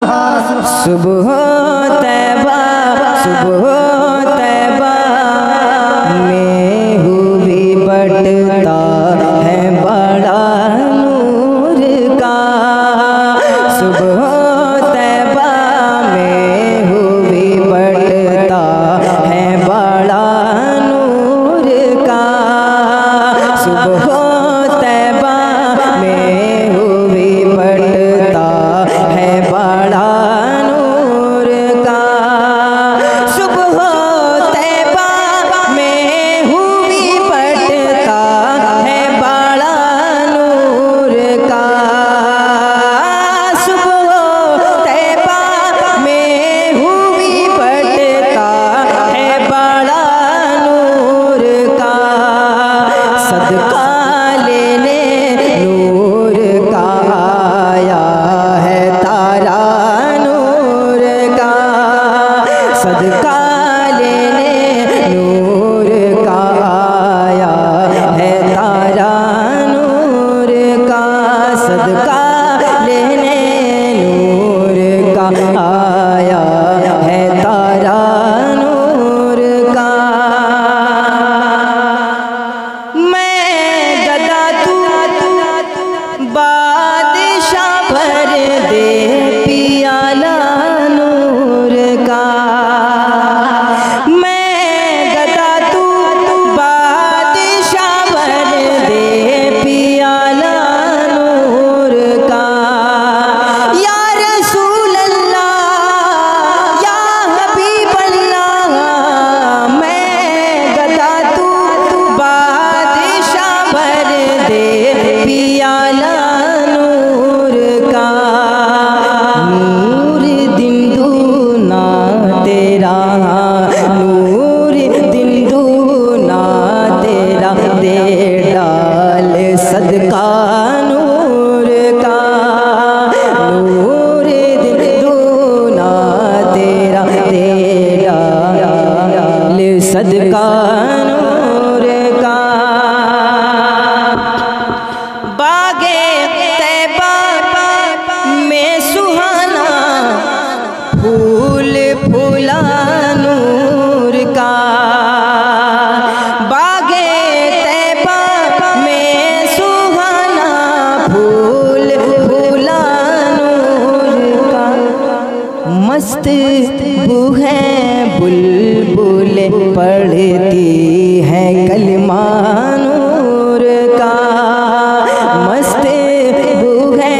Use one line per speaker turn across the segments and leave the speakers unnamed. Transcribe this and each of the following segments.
सुबह तैबा सुबह तैबा में हुई बढ़ता है बड़ा नूर का। सुबह तैबा में हुई बढ़ता है बड़ा नूर का। सुबह तैबा में हुई बढ़ता है बड़ा सदका नूर का। बागे तैबा में सुहाना फूल फूला नूर का। बागे तैबा में सुहाना फूल फूला नूर का। मस्त बू है बुलबुल पढ़ती है कलमा नूर का। मस्त बू है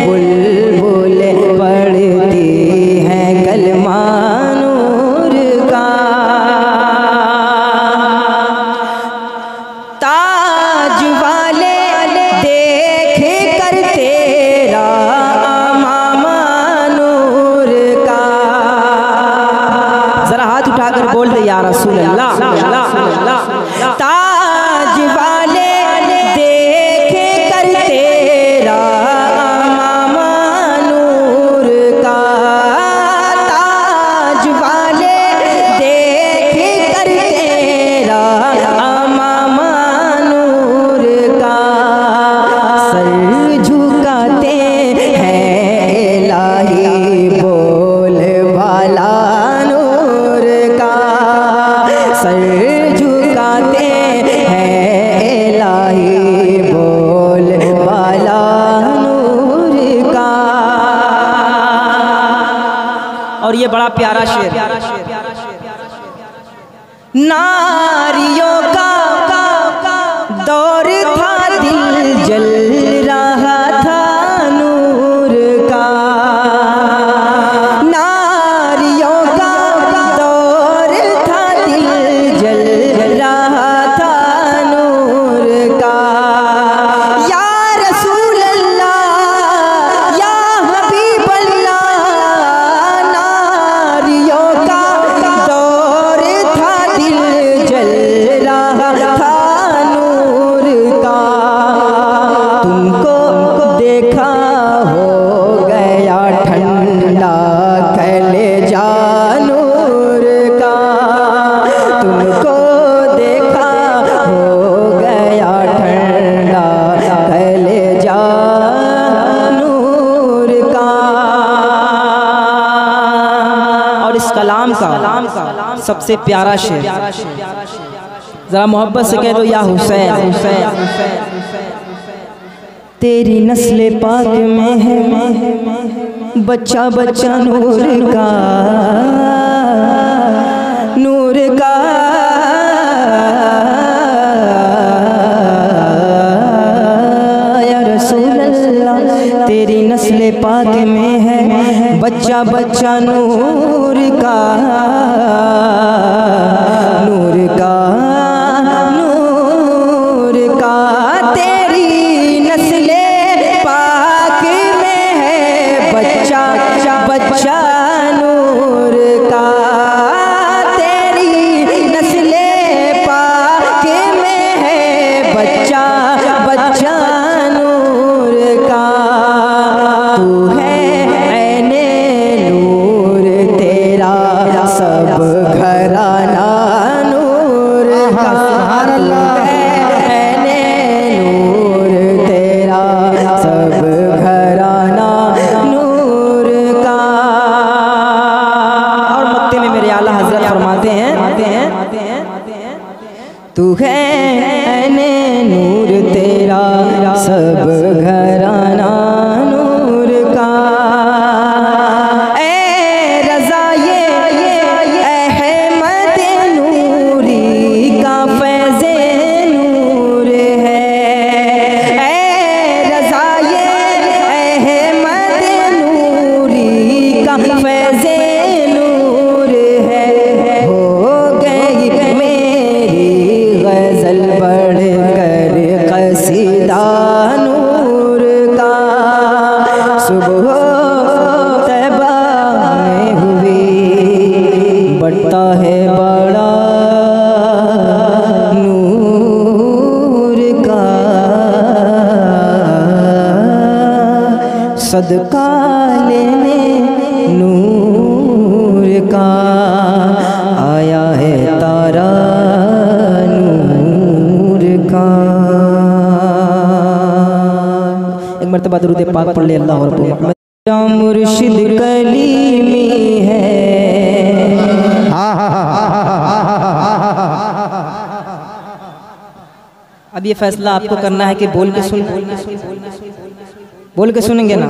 बुलबुल पढ़ती है कलमा नूर का। ताज वाले देख कर तेरा मामा नूर का। जरा हाथ उठाकर बोल दे या रसूल अल्लाह। ताज वाले देख कर तेरा मामा नूर का। ताज वाले देख कर तेरा मामा नूर का। सर झुकाते हैं इलाही बोल वाला नूर का। सर झुकाते हैं इलाही बोल वाला नूर का। और ये बड़ा प्यारा शेर। नारियों का दौर था दिल जल रहा था नूर का। नारियों का दौर था दिल जल रहा था नूर का। या रसूल अल्लाह या हबीब अल्लाह। नारियों का दौर था दिल जल रहा था नूर का। तुमको देखा हो गया ठंडा कलेजा नूर का। तुमको देखा हो गया ठंडा कलेजा नूर का। का सबसे प्यारा शेर। जरा मोहब्बत से कह दो या हुसैन। तेरी नस्ल पाक में है बच्चा बच्चा नूर का, नूर का। या रसूल अल्लाह तेरी नस्ल पाक में है बच्चा बच्चा नूर का, नूर का, नूर का। तेरी नस्ल पाक में है बच्चा बच्चा नूर का। तेरी नस्ल पाक में है बच्चा बच्चा नूर का। तू है ऐने नूर तेरा सब घराना नूर का। ऐने नूर तेरा सब घराना नूर का। और मक्ते में मेरे आला हजरत फरमाते हैं तू है ऐने नूर तेरा सब घराना नूर का। ए रज़ा ये अहमद नूरी का फैज़े नूर है। ए रज़ा ये अहमद नूरी का फैज़े नूर है। हो गई मेरी गज़ल बढ़ कर क़सीदा नूर का। सुबह तैबा में हुई बढ़ता है बड़ा नूर का। सदका लेने नूर का आया है तारा नूर का। एक मर्तबा दुरूद पाक पढ़ ले अल्लाह और मेरा मुर्शिद कलीमी है। अब ये फैसला आपको करना है कि बोल के सुनेंगे ना।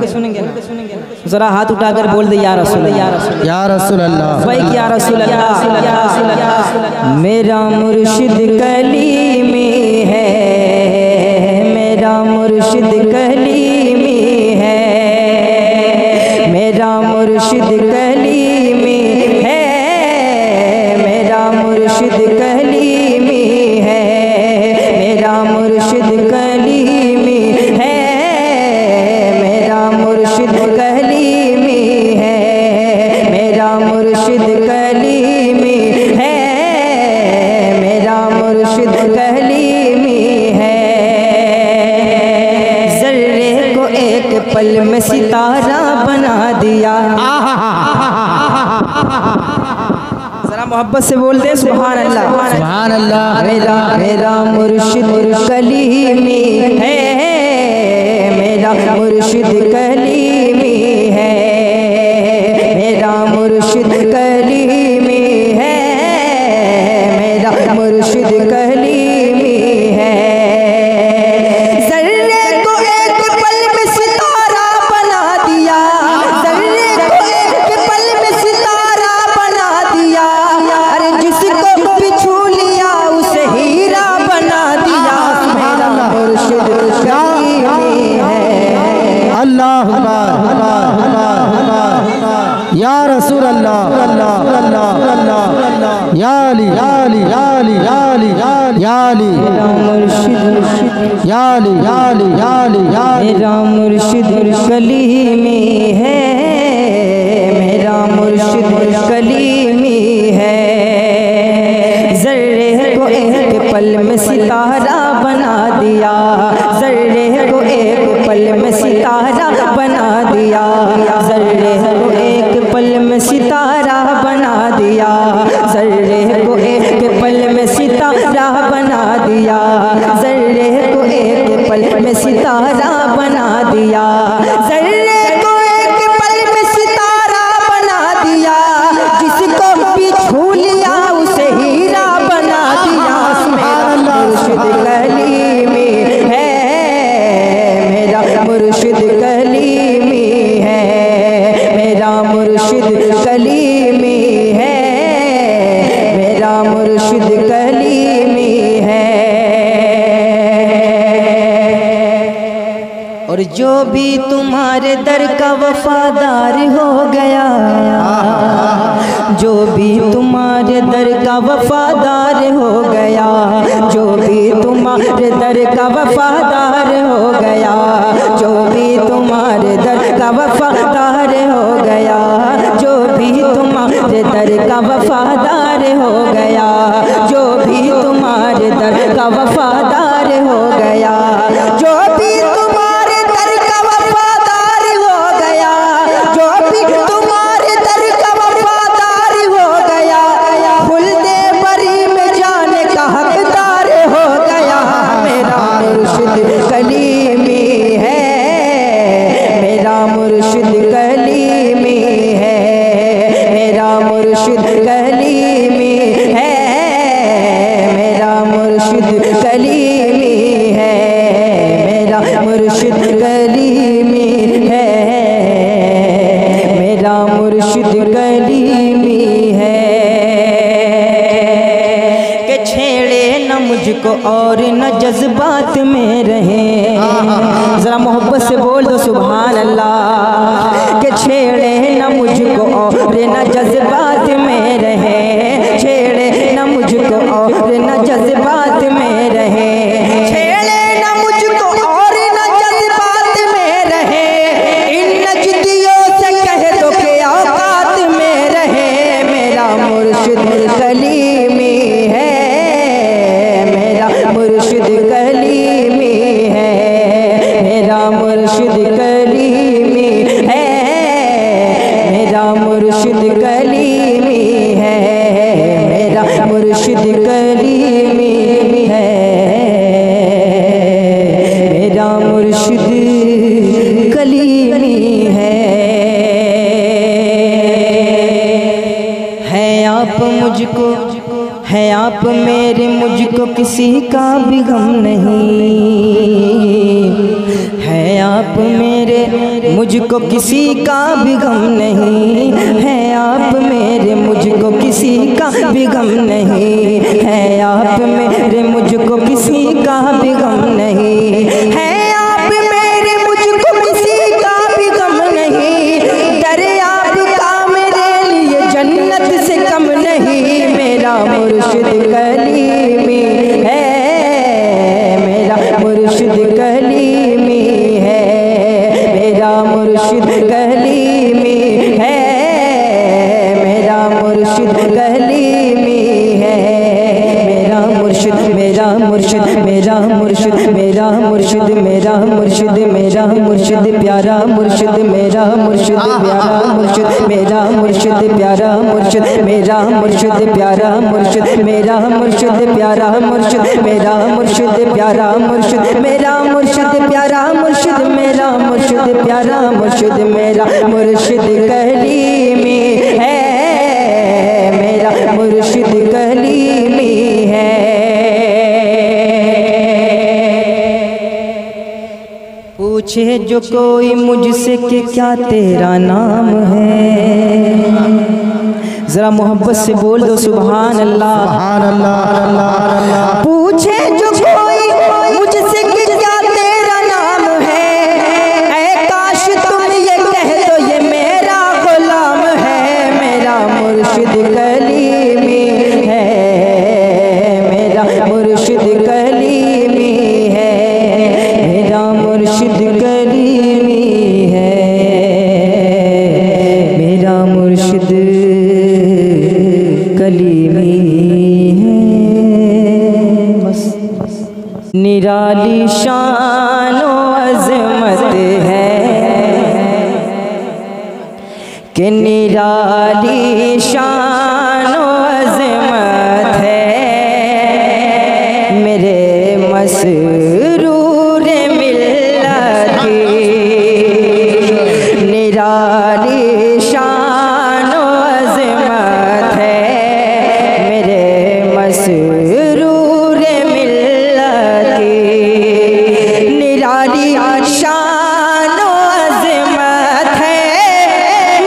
जरा हाथ उठाकर बोल दे या रसूल अल्लाह,
या रसूल अल्लाह,
भाई या रसूल अल्लाह। मेरा मुर्शिद कलीमी है, मेरा मुर्शिद कलीमी है, मेरा मुर्शिद कलीमी है, मेरा मुर्शिद कलीमी है, मेरा मुर्शिद कलीमी है, मेरा मुर्शिद कलीमी है, मेरा मुर्शिद कलीमी है, मेरा मुर्शिद कलीमी है। ज़र्रे को एक पल में सितारा बना दिया। जरा मोहब्बत से बोल दे सुभान अल्लाह,
सुभान अल्लाह।
मेरा मुर्शिद कलीमी है, मेरा मुर्शिद कलीमी है, मेरा मुर्शिद कलीमी है, मेरा मुर्शिद कलीमी है। ज़र्रे को एक पल में सितारा बना दिया, ज़र्रे को एक पल में सितारा बना दिया। अरे जिसको भी छू लिया उसे हीरा बना दिया। मेरा मुर्शिद कलीमी है।
अल्लाह या रसूल अल्लाह, या अली, या अली, या अली, या अली, या अली,
मेरा मुर्शिद,
या अली, या अली, या अली, या अली।
मेरा मुर्शिद कलीमी है, मेरा मुर्शिद कलीमी है। ज़र्रे को एक पल में सितारा बना दिया, ज़र्रे को एक पल में सितारा बना दिया, ज़र्रे को एक पल में सितारा बना दिया, ज़र्रे को एक पल में सितारा बना दिया, ज़र्रे को एक पल में सितारा बना दिया, ज़र्रे को एक पल में सितारा बना दिया। जिसको भी मेरा मुर्शिद कलीमी है, मेरा मुर्शिद कलीमी है। और जो भी तुम्हारे दर का वफादार हो गया, जो भी तुम्हारे दर का वफादार हो गया, जो भी तुम्हारे दर का वफादार हो गया, जो भी तुम्हारे दर का वफादार हो गया, जो भी तुम्हारे दर का वफादार हो गया, जो भी तुम्हारे दर का वफादार हो गया, जो भी तुम्हारे दर का वफादार हो गया, जो भी तुम्हारे दर का वफादार हो गया, खुल्दे बरी में जाने का हकदार हो गया। मेरा मुर्शिद कलीमी है, मेरा मुर्शिद कलीमी है, मेरा मुर्शिद कलीमी है, मेरा मुर्शिद कलीमी है, मेरा मुर्शिद कलीमी है, मेरा मुर्शिद कलीमी है। कि छेड़े न मुझको और न जज्बात में रहे, जरा मोहब्बत से बोल दो सुभान अल्लाह। कि छेड़े न मुझको और न जज्बात में रहे, छेड़े न मुझको और न जज्बात में रहे, छेड़े न मुझको और न जज्बात में रहे, इन नजदियों से कह दो कि औकात में रहे। मेरा मुर्शिद कलीमी है, मेरा मुर्शिद कलीमी है, मेरा मुर्शिद कलीमी है, मेरा मुर्शिद कलीमी है, मेरा मुर्शिद कलीमी है, मेरा मुर्शिद कलीमी है आप मुझको, है आप मेरे, मुझको किसी का भी गम नहीं, है आप मेरे, मुझको किसी का भी गम नहीं, है आप मेरे, मुझको किसी का भी गम नहीं, है आप मेरे, मुझको किसी का भी गम नहीं, है आप मेरे, मुझको किसी का भी गम नहीं, डरे आपका मेरे लिए जन्नत से कम नहीं। मेरा मुर्शिद कलीमी है, मेरा मुर्शिद कलीमी है, मेरा मुर्शिद कलीमी है, मेरा मुर्शिद कलीमी है, मेरा मुर्शिद, मेरा मुर्शिद, मेरा मुर्शिद, मेरा मुर्शिद, मेरा मुर्शिद, मेरा मुर्शिद प्यारा मुर्शिद, मेरा मुर्शिद प्यारा मुर्शिद, मेरा मुर्शिद प्यारा मुर्शिद, मेरा मुर्शिद प्यारा मुर्शिद, मेरा मुर्शिद प्यारा मुर्शिद, मेरा मुर्शिद प्यारा मुर्शिद, मेरा मुर्शिद प्यारा मुर्शिद, मेरा मुर्शिद प्यारा मुर्शिद, मेरा मुर्शिद कलीमी है, मेरा मुर्शिद कलीमी है। पूछे जो कोई मुझसे कि क्या तेरा नाम है, जरा मोहब्बत से बोल दो सुभान अल्लाह, सुभान अल्लाह। पूछे जो कोई मुझसे कि क्या तेरा नाम है, ऐ काश तुम ये कह दो ये मेरा गुलाम है। मेरा मुर्शिद कलीमी है, मेरा मुर्शिद कलीमी है, मेरा मुर्शिद कलीमी है, मेरा मुर्शिद कलीमी है। बस निराली शान व अज़मत है, कि निराली शान व अज़मत है, मेरे मसरूर मिल्लत की निराली शान व अज़मत है, मेरे मसरूर मिल्लत की निराली शान व अज़मत है,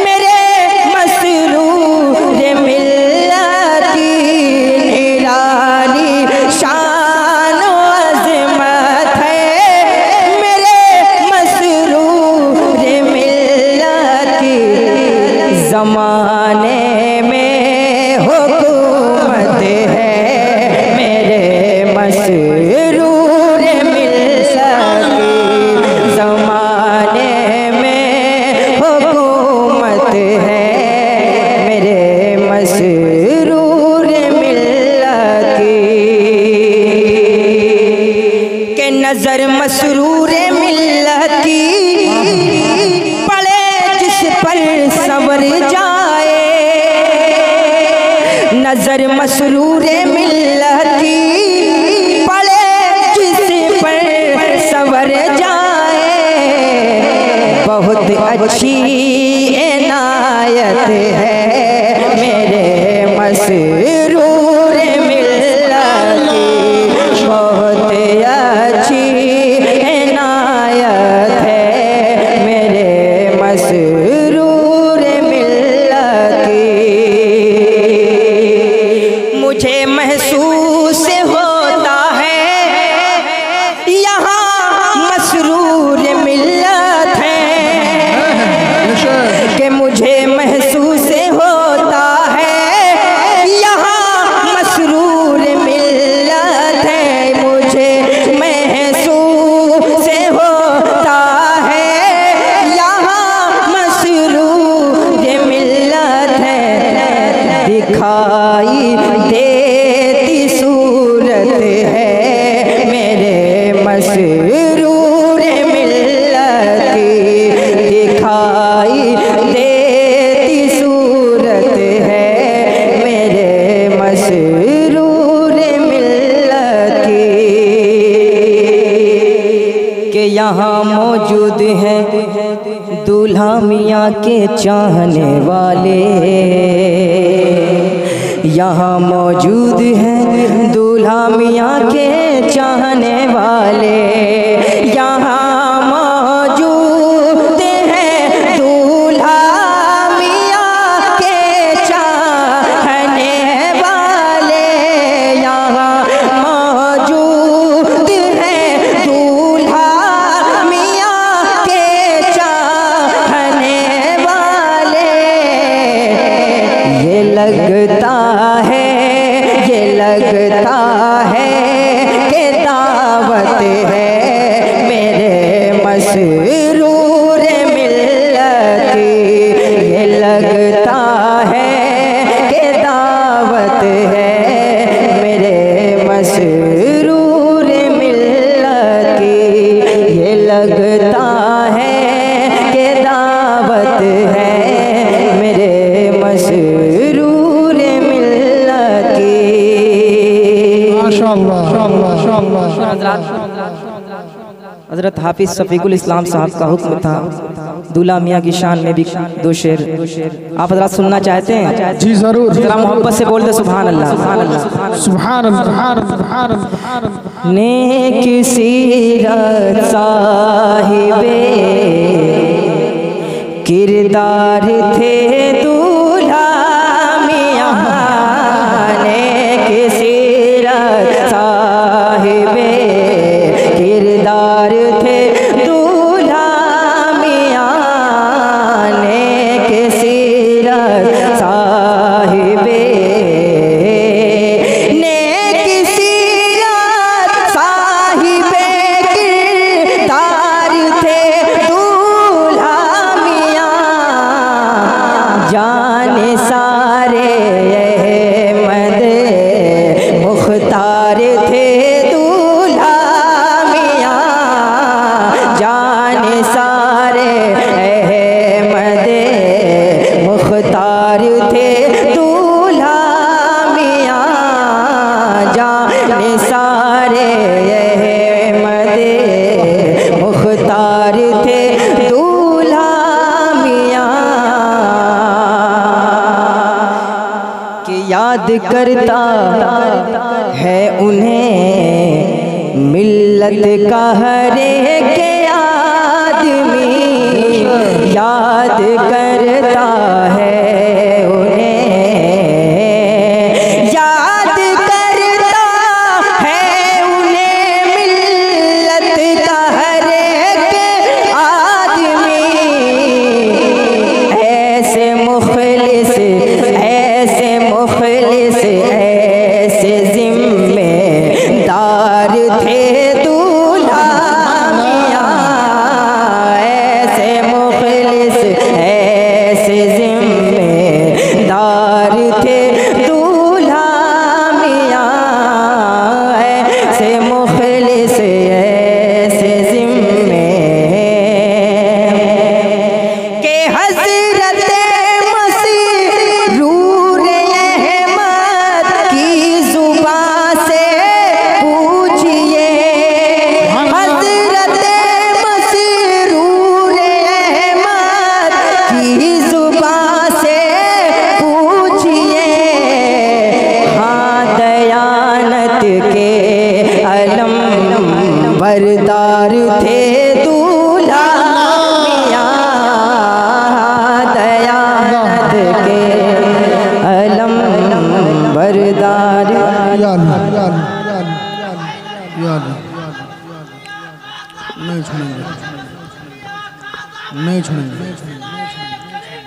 मेरे ज़माने में हुकूमत है मेरे मसरूर मिल्लत की। ज़माने में हुकूमत है मेरे मसरूर मिल्लत की। के नज़र मसरूर मिल्लत की पड़े जिस पर संवर जाए। नजर मसरूर मिल्लत की पड़े जिस पर संवर जाए। बहुत अच्छी इनायत है मेरे मसरूर मिल्लत की। बहुत अच्छी इनायत है मेरे मसरूर मिल्लत की। मुझे महसूस होता है यहाँ मसरूर मिल्लत है। कि मुझे महसूस होता है यहाँ मसरूर मिल्लत है। मुझे महसूस होता है यहाँ मसरूर मिल्लत है। दिखाई देती सूरत है मेरे मसरूर मिल्लत की। दिखाई देती सूरत है मेरे मसरूर मिल्लत की। कि यहाँ मौजूद है दूल्हा मियाँ के चाहने वाले। यहाँ मौजूद है दूल्हा मियाँ के चाहने वाले। यहाँ मौजूद है दूल्हा मियाँ के चाहने वाले। यहाँ मौजूद है दूल्हा मियाँ के चाहने वाले। ये लगता है कि दावत है मेरे मसरूर मिल्लत की। ये लगता है कि दावत है मेरे मसरूर मिल्लत की। ये लगता है कि दावत है मेरे मसरूर मिल्लत की।
माशाअल्लाह।
हज़रत हाफिज़ शफीकुल इस्लाम साहब का हुक्म था दूल्हा मियाँ की शान में भी दो शेर आप हज़रात सुनना चाहते हैं?
जी जरूर।
जरा मोहब्बत से बोल दे सुभान अल्लाह।
सुभान अल्लाह।
नेक सीरत साहिबे किरदार थे दूल्हा मियाँ। नेक सीरत साहिबे किरदार थे दूल्हा मियाँ। नेक सीरत साहिबे नेक सीरत साहिबे किरदार थे दूल्हा मियाँ। जाने सारे अहमद मुख्तार थे दूल्हा मियाँ। जाने सारे अहमद मुख्तार थे दूल्हा मियाँ। जाने सारे अहमद मुख्तार थे दूल्हा मियाँ। कि याद करता है उन्हें मिल्लत का हर एक आदमी। याद करता है उन्हें। याद करता है उन्हें मिल्लत का हर एक आदमी। ऐसे मुख्तलिफ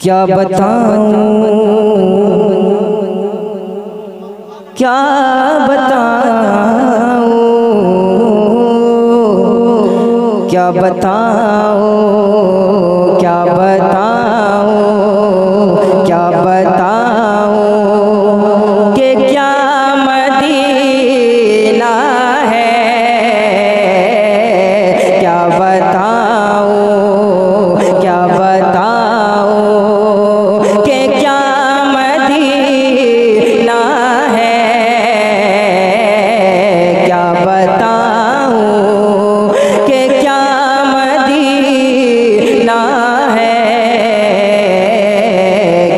क्या बताऊं, क्या बताऊं, क्या बताऊं, क्या बताऊं, क्या बताऊं कि क्या मदीना है। क्या बताऊं, क्या बताऊं कि क्या मदीना है। क्या बताऊं कि क्या मदीना है।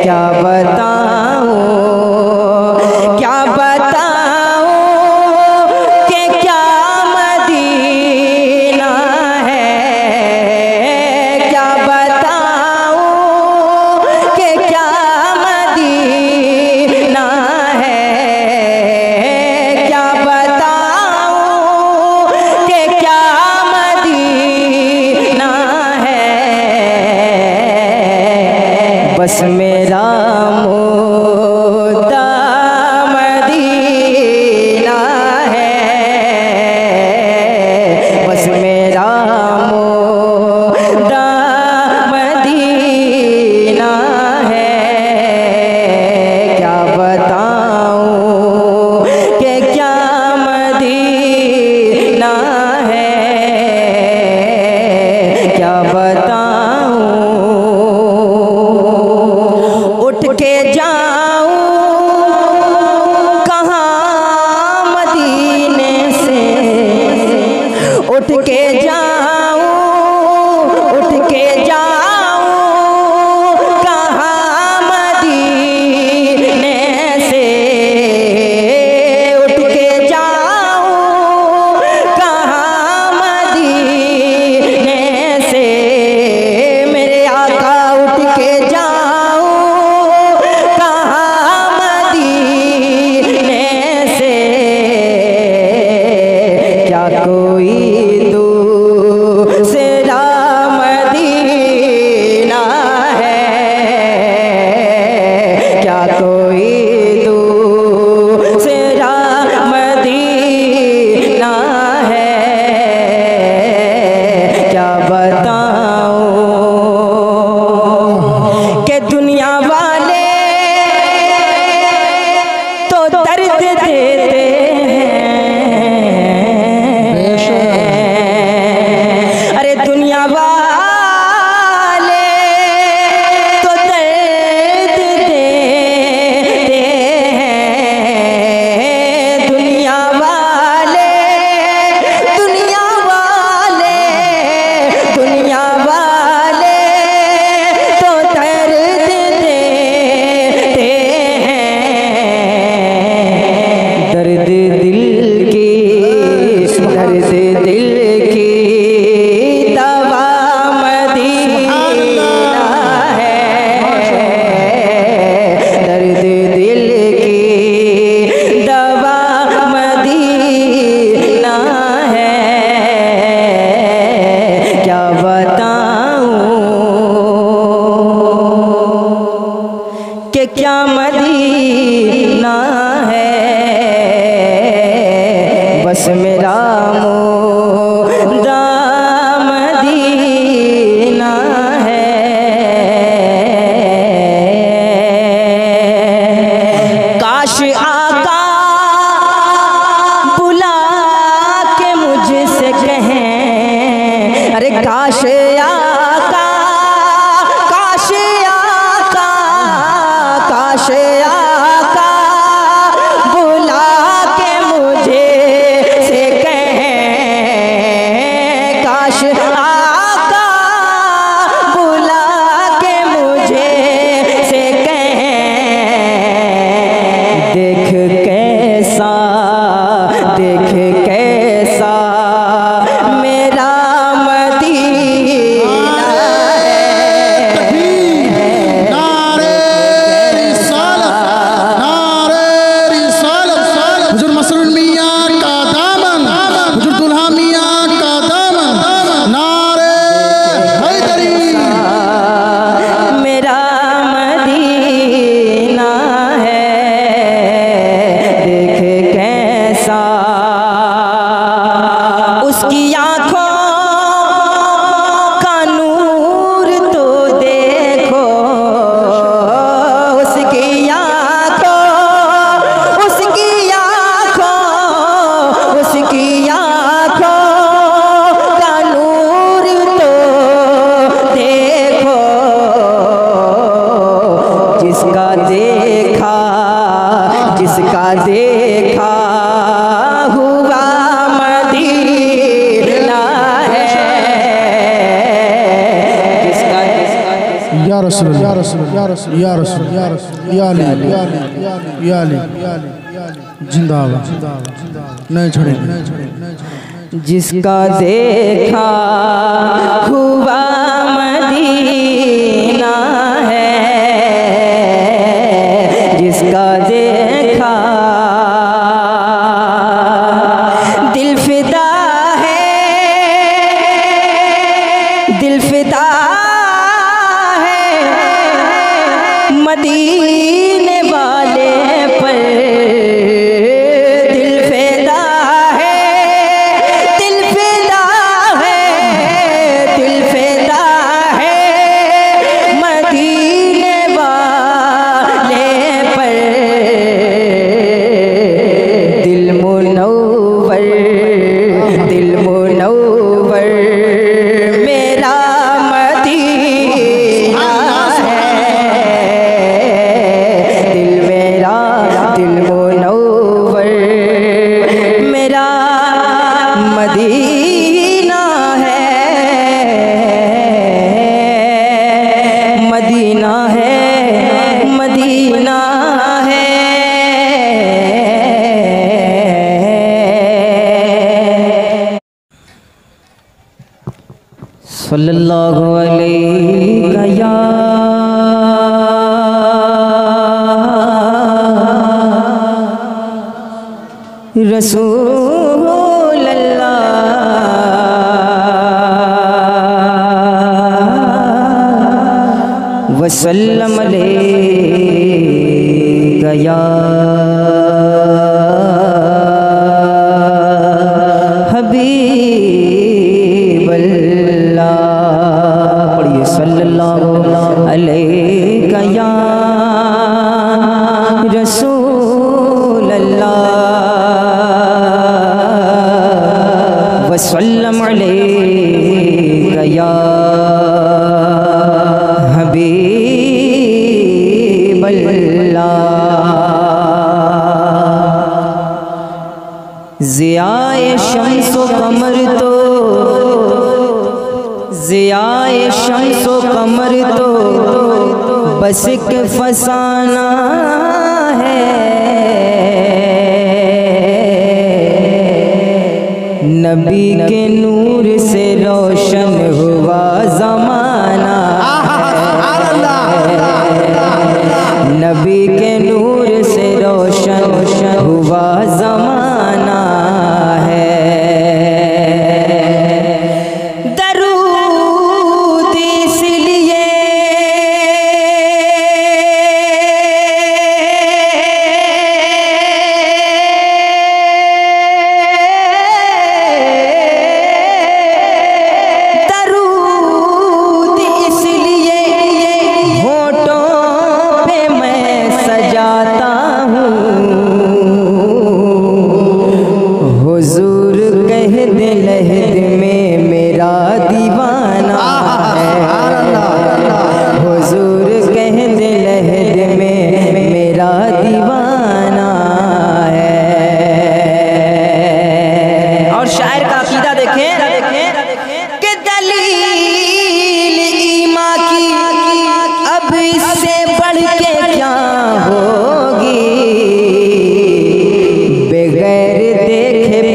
क्या बताऊं, क्या बताऊं कि क्या मदीना है। क्या बताऊं कि क्या मदीना है। क्या बताऊं कि क्या मदीना है। बस मेरा मुद्दा मदीना है। बस मेरा मुद्दा मदीना है। क्या बताऊं कि क्या मदीना है। क्या बताऊं, उठ के जाऊं कहाँ मदीने से। उठ के जाऊं, उठ के जाऊं कहाँ मदीने से। उठ के जाऊं कहाँ मदीने से। मेरे आका उठ के जाऊं कहाँ मदीने से। क्या कोई दूसरा मदीना है। क्या कोई दूसरा मदीना है। क्या बताऊं कि दुनिया वाले तो दर्द देते हैं। अरे दुनिया वाले तो दर्द देते हैं। दुनिया वाले, दुनिया वाले, दुनिया वाले तो दर्द देते हैं। दर्द दिल की, दर्द दिल की दवा मदीना है। दर्द दिल की दवा मदीना है। क्या बताऊं कि क्या मदीना है। बस मेरा मुद्दा मदीना है। काश आका बुला के मुझसे कहें। अरे काश आका, काश आका, काश आका बुला के मुझे से कहें। देखा, जिसका देखा हुआ मदीना है, जिसका
या रसूल या रसूल या रसूल या रसूल या रसूल या अली या अली जिंदाबाद नहीं छोड़ेंगे।
जिसका देखा हुआ मदीना है, जिसका देखा दिल फिदा है, दिल फिदा है मदीने वाले पर, दिल फिदा है, दिल फिदा है, दिल फिदा है मदीने वाले पर, दिल मुनव्वर, दिल मुनव्वर मेरा मदीना है, दिल मेरा, दिल मुनव्वर मेरा मदीना है, मदीना है, मदीना है। सल्लल्लाहु अलैहि या रसूल अल्लाह वसल्लम अलैका या हबीब अल्लाह। पढ़िए सल्लल्लाहु अलैका या रसूल अल्लाह वसल्लम अलैका या हबीब अल्लाह। ज़ियाए शम्सो कमर तो, ज़ियाए शम्सो कमर तो बस एक फसाना है, नबी के नूर से रोशन हुआ ज़माना है, नबी के नूर से रोशन हुआ ज़माना है। दरूद इसलिए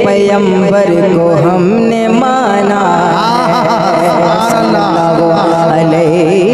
पैगंबर को हमने माना सल्लल्लाहु अलैहि